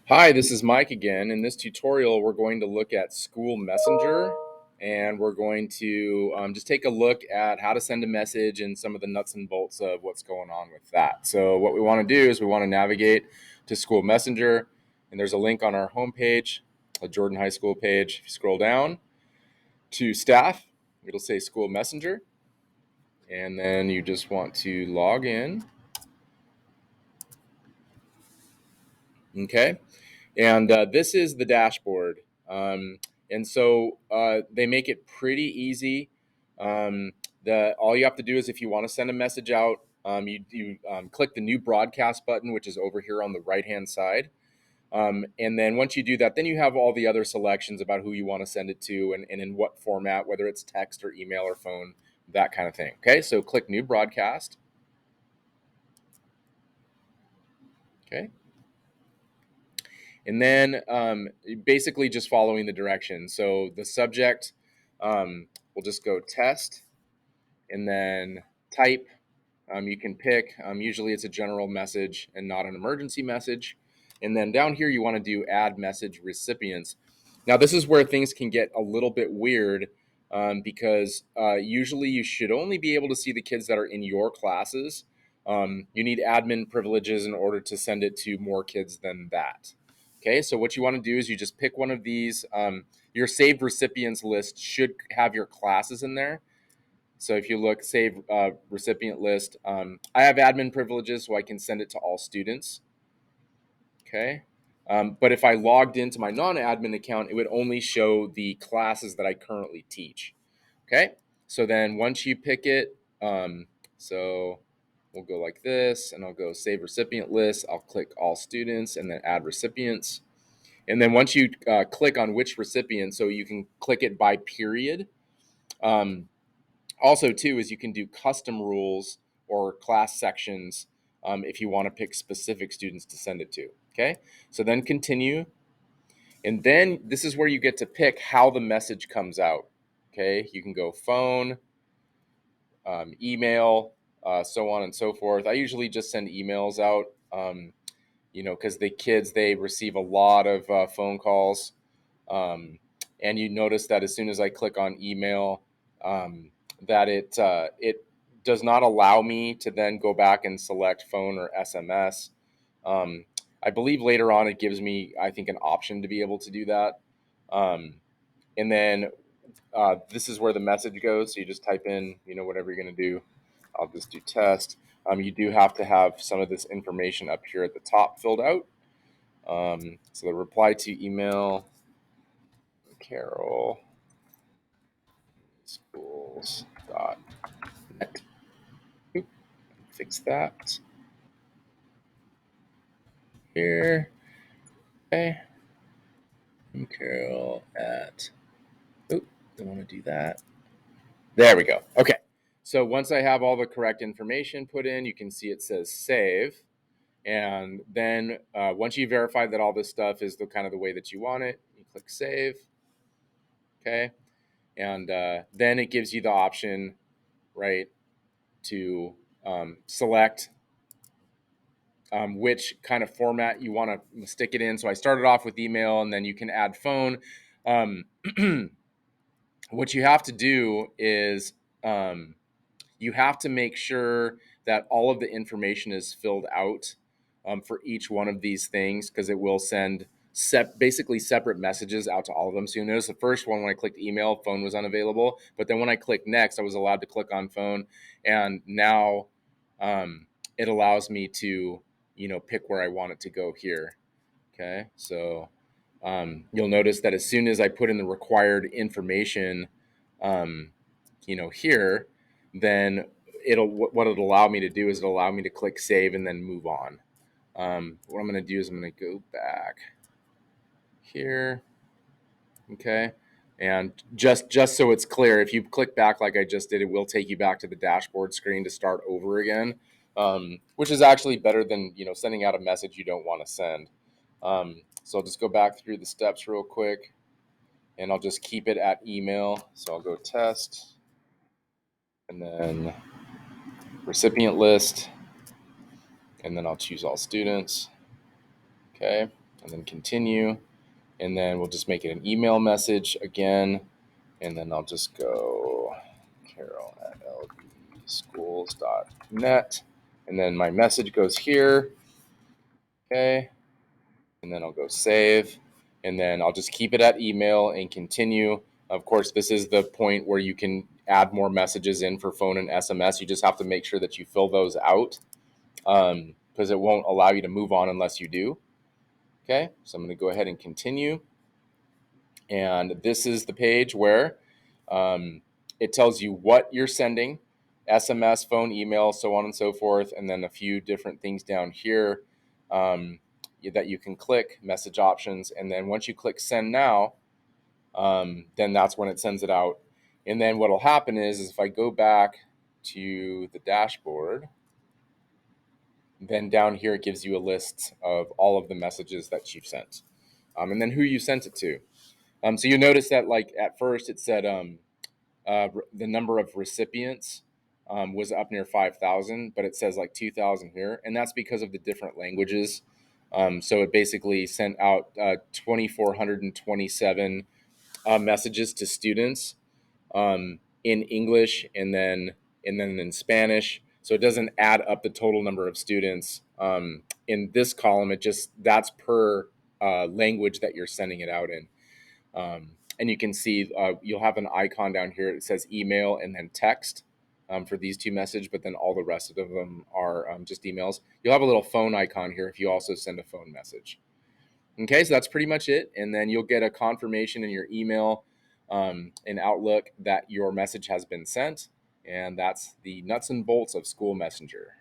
Hi, this is Mike again. In this tutorial, we're going to look at School Messenger, and we're going to just take a look at how to send a message and some of the nuts and bolts of what's going on with that. So what we want to do is we want to navigate to School Messenger, and there's a link on our homepage, a Jordan High School page. If you scroll down to Staff, it'll say School Messenger, and then you just want to log in. Okay. And this is the dashboard. And so they make it pretty easy. Um, all you have to do is if you want to send a message out, you click the new broadcast button, which is over here on the right hand side. And then once you do that, then you have all the other selections about who you want to send it to and in what format, whether it's text or email or phone, that kind of thing. Okay, so click new broadcast. Okay. And then basically just following the directions. So the subject, we'll just go test and then type. You can pick, usually it's a general message and not an emergency message. And then down here, you want to do add message recipients. Now, this is where things can get a little bit weird because usually you should only be able to see the kids that are in your classes. You need admin privileges in order to send it to more kids than that. Okay, so what you want to do is you just pick one of these. Your saved recipients list should have your classes in there. So if you look, save recipient list, I have admin privileges, so I can send it to all students. Okay. But if I logged into my non-admin account, it would only show the classes that I currently teach. Okay. So then once you pick it, so we'll go like this, and I'll go save recipient list. I'll click all students and then add recipients. And then once you click on which recipient, so you can click it by period. Also, too, is you can do custom rules or class sections if you want to pick specific students to send it to. Okay, so then continue. And then this is where you get to pick how the message comes out. Okay, you can go phone, email, so on and so forth. I usually just send emails out, because the kids, they receive a lot of phone calls. And you notice that as soon as I click on email, that it does not allow me to then go back and select phone or SMS. I believe later on it gives me, I think, an option to be able to do that. Um, and then this is where the message goes. So you just type in, whatever you're going to do. I'll just do test. You do have to have some of this information up here at the top filled out. So the reply to email, Carol schools.net. Oop, fix that here. Okay. Carol at. Oop, don't want to do that. There we go. Okay. So once I have all the correct information put in, you can see it says save. And then once you verify that all this stuff is the kind of the way that you want it, you click save. Okay. And then it gives you the option, right, to select which kind of format you want to stick it in. So I started off with email, and then you can add phone. Um, what you have to do is you have to make sure that all of the information is filled out for each one of these things, because it will send basically separate messages out to all of them. So you notice the first one, when I clicked email, phone was unavailable. But then when I clicked next, I was allowed to click on phone. And now it allows me to, pick where I want it to go here. Okay. So you'll notice that as soon as I put in the required information, um, here, then what it'll allow me to do is it'll allow me to click save and then move on. What I'm going to do is I'm going to go back here. Okay. And just so it's clear, if you click back like I just did, it will take you back to the dashboard screen to start over again, which is actually better than sending out a message you don't want to send. So I'll just go back through the steps real quick, and I'll just keep it at email. So I'll go test, and then recipient list, and then I'll choose all students. Okay, and then continue. And then we'll just make it an email message again. And then I'll just go carol@lbschools.net. And then my message goes here. Okay. And then I'll go save. And then I'll just keep it at email and continue. Of course, this is the point where you can add more messages in for phone and SMS. You just have to make sure that you fill those out, because it won't allow you to move on unless you do. Okay, so I'm going to go ahead and continue. And this is the page where it tells you what you're sending: SMS, phone, email, so on and so forth, and then a few different things down here that you can click, message options. And then once you click send now, then that's when it sends it out. And then what will happen is if I go back to the dashboard, then down here it gives you a list of all of the messages that you've sent, and then who you sent it to. So you notice that, like, at first it said the number of recipients was up near 5,000, but it says like 2,000 here, and that's because of the different languages. So it basically sent out 2,427 messages to students in English, and then in Spanish. So it doesn't add up the total number of students in this column. It just, that's per language that you're sending it out in. And you can see you'll have an icon down here. It says email and then text for these two messages, but then all the rest of them are just emails. You'll have a little phone icon here if you also send a phone message. Okay, so that's pretty much it. And then you'll get a confirmation in your email in Outlook that your message has been sent. And that's the nuts and bolts of School Messenger.